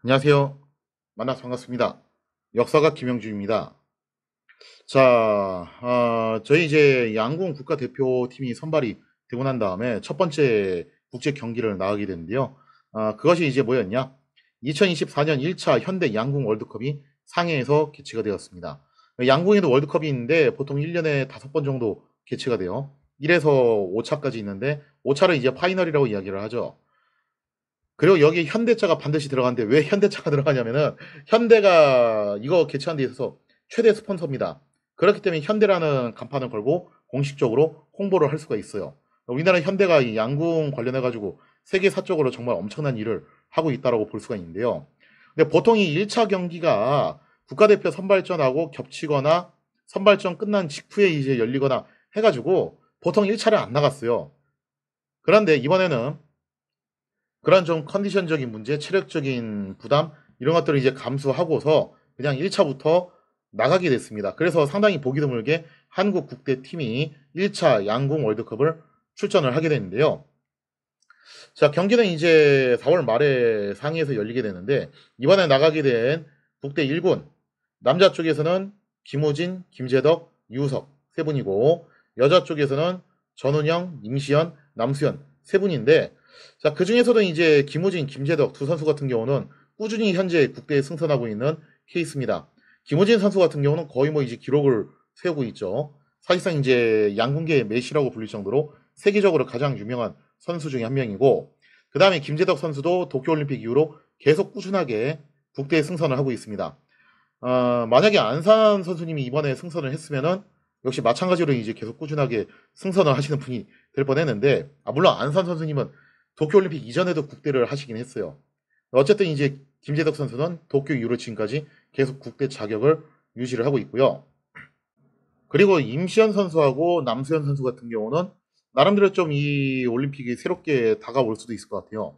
안녕하세요. 만나서 반갑습니다. 역사가 김영주입니다. 자, 저희 이제 양궁 국가대표팀이 선발이 되고 난 다음에 첫 번째 국제 경기를 나가게 됐는데요. 그것이 이제 뭐였냐? 2024년 1차 현대 양궁 월드컵이 상해에서 개최가 되었습니다. 양궁에도 월드컵이 있는데 보통 1년에 5번 정도 개최가 돼요. 1에서 5차까지 있는데 5차를 이제 파이널이라고 이야기를 하죠. 그리고 여기 현대차가 반드시 들어가는데 왜 현대차가 들어가냐면은 현대가 이거 개최한 데 있어서 최대 스폰서입니다. 그렇기 때문에 현대라는 간판을 걸고 공식적으로 홍보를 할 수가 있어요. 우리나라 현대가 이 양궁 관련해 가지고 세계사적으로 정말 엄청난 일을 하고 있다라고 볼 수가 있는데요. 근데 보통 이 1차 경기가 국가대표 선발전하고 겹치거나 선발전 끝난 직후에 이제 열리거나 해가지고 보통 1차를 안 나갔어요. 그런데 이번에는 그런 좀 컨디션적인 문제, 체력적인 부담 이런 것들을 이제 감수하고서 그냥 1차부터 나가게 됐습니다. 그래서 상당히 보기 드물게 한국 국대팀이 1차 양궁 월드컵을 출전을 하게 됐는데요. 자, 경기는 이제 4월 말에 상해에서 열리게 되는데 이번에 나가게 된 국대 1군 남자 쪽에서는 김호진, 김재덕, 유우석 세 분이고 여자 쪽에서는 전운영, 임시연, 남수현 세 분인데 자, 그 중에서도 이제 김호진, 김재덕 두 선수 같은 경우는 꾸준히 현재 국대에 승선하고 있는 케이스입니다. 김호진 선수 같은 경우는 거의 뭐 이제 기록을 세우고 있죠. 사실상 이제 양궁계의 메시라고 불릴 정도로 세계적으로 가장 유명한 선수 중에 한 명이고 그 다음에 김재덕 선수도 도쿄올림픽 이후로 계속 꾸준하게 국대에 승선을 하고 있습니다. 만약에 안산 선수님이 이번에 승선을 했으면은 역시 마찬가지로 이제 계속 꾸준하게 승선을 하시는 분이 될 뻔했는데 물론 안산 선수님은 도쿄올림픽 이전에도 국대를 하시긴 했어요. 어쨌든 이제 김재덕 선수는 도쿄 이후로 지금까지 계속 국대 자격을 유지를 하고 있고요. 그리고 임시현 선수하고 남수현 선수 같은 경우는 나름대로 좀 이 올림픽이 새롭게 다가올 수도 있을 것 같아요.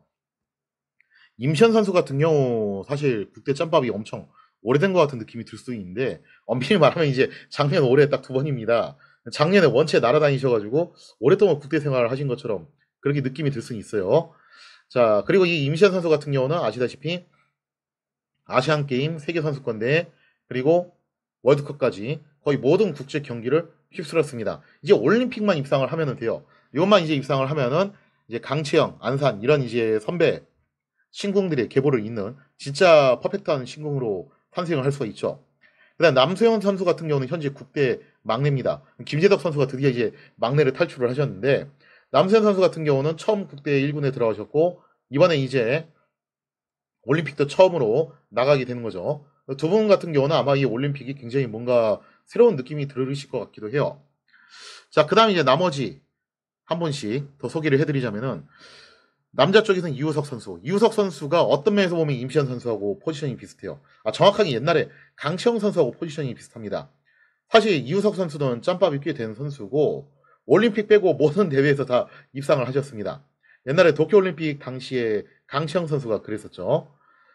임시현 선수 같은 경우 사실 국대 짬밥이 엄청 오래된 것 같은 느낌이 들 수 있는데 엄밀히 말하면 이제 작년 올해 딱 두 번입니다. 작년에 원체 날아다니셔가지고 오랫동안 국대 생활을 하신 것처럼 그렇게 느낌이 들 수는 있어요. 자, 그리고 이 임시현 선수 같은 경우는 아시다시피 아시안 게임, 세계 선수권대회 그리고 월드컵까지 거의 모든 국제 경기를 휩쓸었습니다. 이제 올림픽만 입상을 하면 돼요. 이것만 이제 입상을 하면은 이제 강채영, 안산 이런 이제 선배 신궁들의 계보를 잇는 진짜 퍼펙트한 신궁으로 탄생을 할 수가 있죠. 그다음 남수영 선수 같은 경우는 현재 국대 막내입니다. 김재덕 선수가 드디어 이제 막내를 탈출을 하셨는데 남수영 선수 같은 경우는 처음 국대 1군에 들어가셨고 이번에 이제 올림픽도 처음으로 나가게 되는 거죠. 두 분 같은 경우는 아마 이 올림픽이 굉장히 뭔가 새로운 느낌이 들으실 것 같기도 해요. 자, 그 다음 이제 나머지 한 분씩 더 소개를 해드리자면은 남자 쪽에서는 이우석 선수. 이우석 선수가 어떤 면에서 보면 임시현 선수하고 포지션이 비슷해요. 정확하게 옛날에 강채영 선수하고 포지션이 비슷합니다. 사실 이우석 선수는 짬밥이 꽤 되는 선수고 올림픽 빼고 모든 대회에서 다 입상을 하셨습니다. 옛날에 도쿄올림픽 당시에 강채영 선수가 그랬었죠.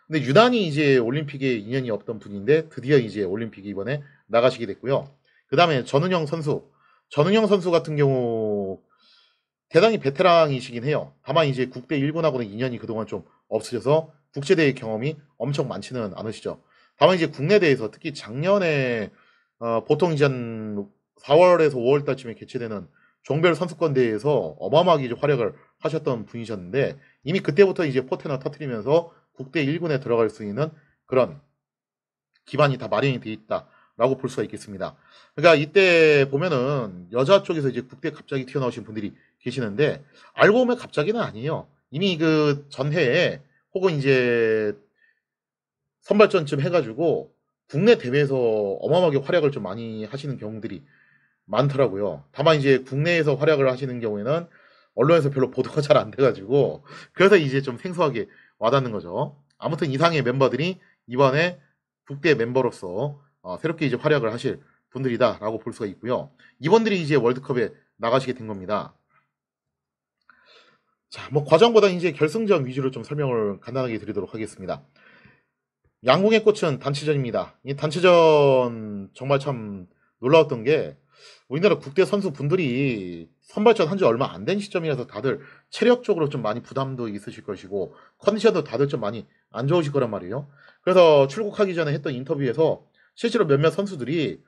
근데 유난히 이제 올림픽에 인연이 없던 분인데 드디어 이제 올림픽에 이번에 나가시게 됐고요. 그 다음에 전은영 선수. 전은영 선수 같은 경우 대단히 베테랑이시긴 해요. 다만 이제 국대 1군하고는 인연이 그동안 좀 없으셔서 국제대회 경험이 엄청 많지는 않으시죠. 다만 이제 국내 대회에서 특히 작년에 보통 이제 한 4월에서 5월 달쯤에 개최되는 종별 선수권 대회에서 어마어마하게 이제 활약을 하셨던 분이셨는데 이미 그때부터 이제 포텐을 터트리면서 국대 1군에 들어갈 수 있는 그런 기반이 다 마련이 돼 있다라고 볼 수가 있겠습니다. 그러니까 이때 보면은 여자 쪽에서 이제 국대 갑자기 튀어나오신 분들이 계시는데 알고 보면 갑자기는 아니에요. 이미 그 전해에 혹은 이제 선발전쯤 해가지고 국내 대회에서 어마어마하게 활약을 좀 많이 하시는 경우들이 많더라고요. 다만 이제 국내에서 활약을 하시는 경우에는 언론에서 별로 보도가 잘 안 돼가지고 그래서 이제 좀 생소하게 와닿는 거죠. 아무튼 이상의 멤버들이 이번에 국대 멤버로서 새롭게 이제 활약을 하실 분들이다라고 볼 수가 있고요. 이번들이 이제 월드컵에 나가시게 된 겁니다. 자, 뭐 과정보다 이제 결승전 위주로 좀 설명을 간단하게 드리도록 하겠습니다. 양궁의 꽃은 단체전입니다. 이 단체전 정말 참 놀라웠던 게 우리나라 국대 선수분들이 선발전 한 지 얼마 안 된 시점이라서 다들 체력적으로 좀 많이 부담도 있으실 것이고 컨디션도 다들 좀 많이 안 좋으실 거란 말이에요. 그래서 출국하기 전에 했던 인터뷰에서 실제로 몇몇 선수들이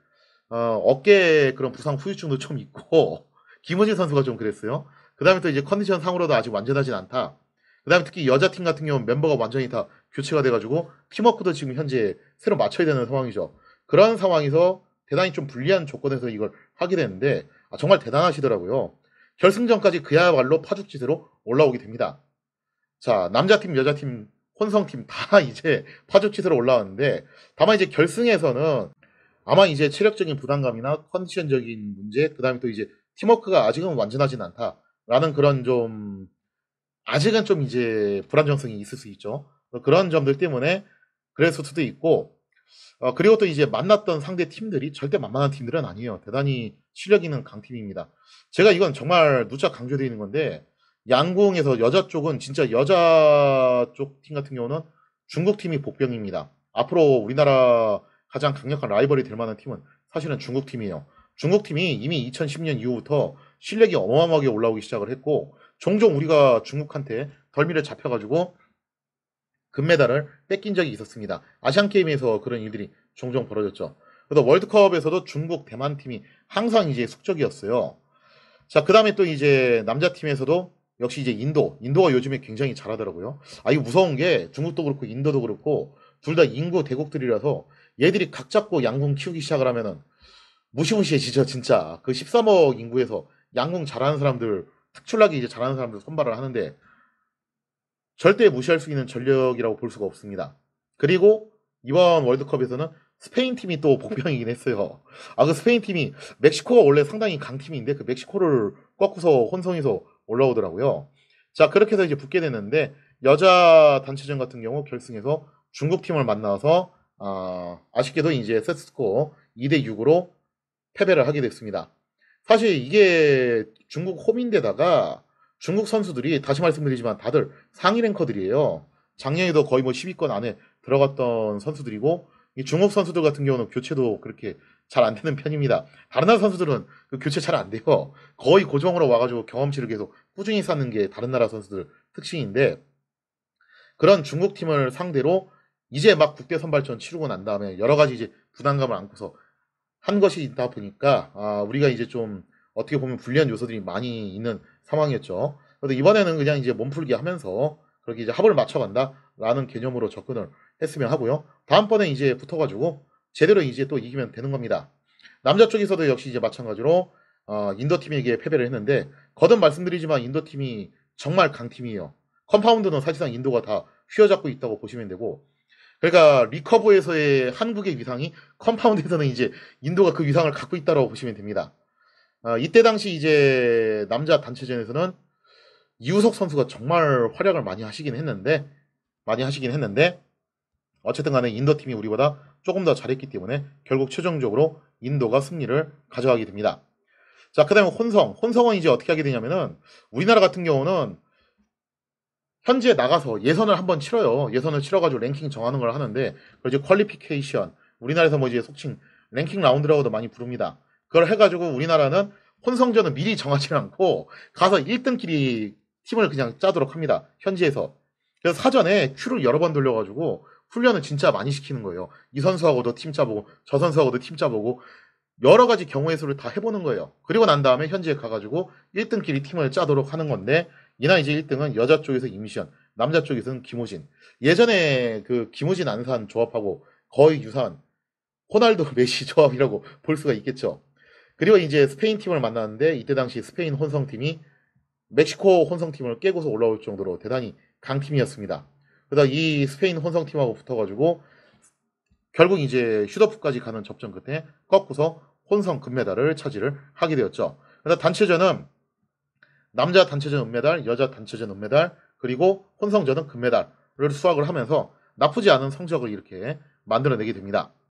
어깨에 그런 부상 후유증도 좀 있고 김호진 선수가 좀 그랬어요. 그다음에 또 이제 컨디션 상으로도 아직 완전하진 않다. 그다음에 특히 여자팀 같은 경우는 멤버가 완전히 다 교체가 돼가지고 팀워크도 지금 현재 새로 맞춰야 되는 상황이죠. 그런 상황에서 대단히 좀 불리한 조건에서 이걸 하게 되는데 정말 대단하시더라고요. 결승전까지 그야말로 파죽지세로 올라오게 됩니다. 자, 남자팀, 여자팀, 혼성팀 다 이제 파죽지세로 올라왔는데 다만 이제 결승에서는 아마 이제 체력적인 부담감이나 컨디션적인 문제, 그 다음에 또 이제 팀워크가 아직은 완전하진 않다라는 그런 좀 아직은 좀 이제 불안정성이 있을 수 있죠. 그런 점들 때문에 그랬을 수도 있고 그리고 또 이제 만났던 상대 팀들이 절대 만만한 팀들은 아니에요. 대단히 실력 있는 강팀입니다. 제가 이건 정말 누차 강조드리는 건데 양궁에서 여자 쪽은 진짜 여자 쪽 팀 같은 경우는 중국 팀이 복병입니다. 앞으로 우리나라 가장 강력한 라이벌이 될 만한 팀은 사실은 중국 팀이에요. 중국 팀이 이미 2010년 이후부터 실력이 어마어마하게 올라오기 시작을 했고 종종 우리가 중국한테 덜미를 잡혀가지고 금메달을 뺏긴 적이 있었습니다. 아시안게임에서 그런 일들이 종종 벌어졌죠. 그래서 월드컵에서도 중국, 대만 팀이 항상 이제 숙적이었어요. 자, 그 다음에 또 이제 남자팀에서도 역시 이제 인도가 요즘에 굉장히 잘하더라고요. 이거 무서운 게 중국도 그렇고 인도도 그렇고 둘 다 인구 대국들이라서 얘들이 각 잡고 양궁 키우기 시작을 하면은 무시무시해지죠, 진짜. 그 13억 인구에서 양궁 잘하는 사람들, 특출나게 이제 잘하는 사람들 선발을 하는데 절대 무시할 수 있는 전력이라고 볼 수가 없습니다. 그리고 이번 월드컵에서는 스페인 팀이 또 복병이긴 했어요. 그 스페인 팀이 멕시코가 원래 상당히 강팀인데 그 멕시코를 꺾고서 혼성해서 올라오더라고요. 자, 그렇게 해서 이제 붙게 됐는데 여자 단체전 같은 경우 결승에서 중국 팀을 만나서 아쉽게도 이제 세트스코어 2대6으로 패배를 하게 됐습니다. 사실 이게 중국 홈인데다가 중국 선수들이 다시 말씀드리지만 다들 상위 랭커들이에요. 작년에도 거의 뭐 10위권 안에 들어갔던 선수들이고 이 중국 선수들 같은 경우는 교체도 그렇게 잘 안 되는 편입니다. 다른 나라 선수들은 그 교체 잘 안 돼요. 거의 고정으로 와가지고 경험치를 계속 꾸준히 쌓는 게 다른 나라 선수들 특징인데 그런 중국 팀을 상대로 이제 막 국대 선발전 치르고 난 다음에 여러 가지 이제 부담감을 안고서 한 것이 있다 보니까 우리가 이제 좀 어떻게 보면 불리한 요소들이 많이 있는 상황이었죠. 그래서 이번에는 그냥 이제 몸풀기 하면서 그렇게 이제 합을 맞춰간다라는 개념으로 접근을 했으면 하고요. 다음번에 이제 붙어가지고 제대로 이제 또 이기면 되는 겁니다. 남자 쪽에서도 역시 이제 마찬가지로 인도 팀에게 패배를 했는데 거듭 말씀드리지만 인도 팀이 정말 강팀이에요. 컴파운드는 사실상 인도가 다 휘어잡고 있다고 보시면 되고 그러니까 리커브에서의 한국의 위상이 컴파운드에서는 이제 인도가 그 위상을 갖고 있다고 보시면 됩니다. 이때 당시 이제 남자 단체전에서는 이우석 선수가 정말 활약을 많이 하시긴 했는데 어쨌든 간에 인도 팀이 우리보다 조금 더 잘했기 때문에 결국 최종적으로 인도가 승리를 가져가게 됩니다. 자, 그 다음에 혼성은 이제 어떻게 하게 되냐면은 우리나라 같은 경우는 현지에 나가서 예선을 한번 치러요. 예선을 치러가지고 랭킹 정하는 걸 하는데 그걸 이제 퀄리피케이션 우리나라에서 뭐 이제 속칭 랭킹 라운드라고도 많이 부릅니다. 그걸 해가지고 우리나라는 혼성전은 미리 정하지 않고 가서 1등끼리 팀을 그냥 짜도록 합니다. 현지에서. 그래서 사전에 큐를 여러 번 돌려가지고 훈련을 진짜 많이 시키는 거예요. 이 선수하고도 팀 짜보고 저 선수하고도 팀 짜보고 여러 가지 경우의 수를 다 해보는 거예요. 그리고 난 다음에 현지에 가가지고 1등끼리 팀을 짜도록 하는 건데 이날 이제 1등은 여자 쪽에서 임시현, 남자 쪽에서는 김호진. 예전에 그 김호진 안산 조합하고 거의 유사한 호날두 메시 조합이라고 볼 수가 있겠죠. 그리고 이제 스페인 팀을 만났는데 이때 당시 스페인 혼성팀이 멕시코 혼성팀을 깨고서 올라올 정도로 대단히 강팀이었습니다. 그래서 이 스페인 혼성팀하고 붙어가지고 결국 이제 슈더프까지 가는 접전 끝에 꺾고서 혼성 금메달을 차지를 하게 되었죠. 그래서 단체전은 남자 단체전 은메달, 여자 단체전 은메달, 그리고 혼성전은 금메달을 수확을 하면서 나쁘지 않은 성적을 이렇게 만들어내게 됩니다.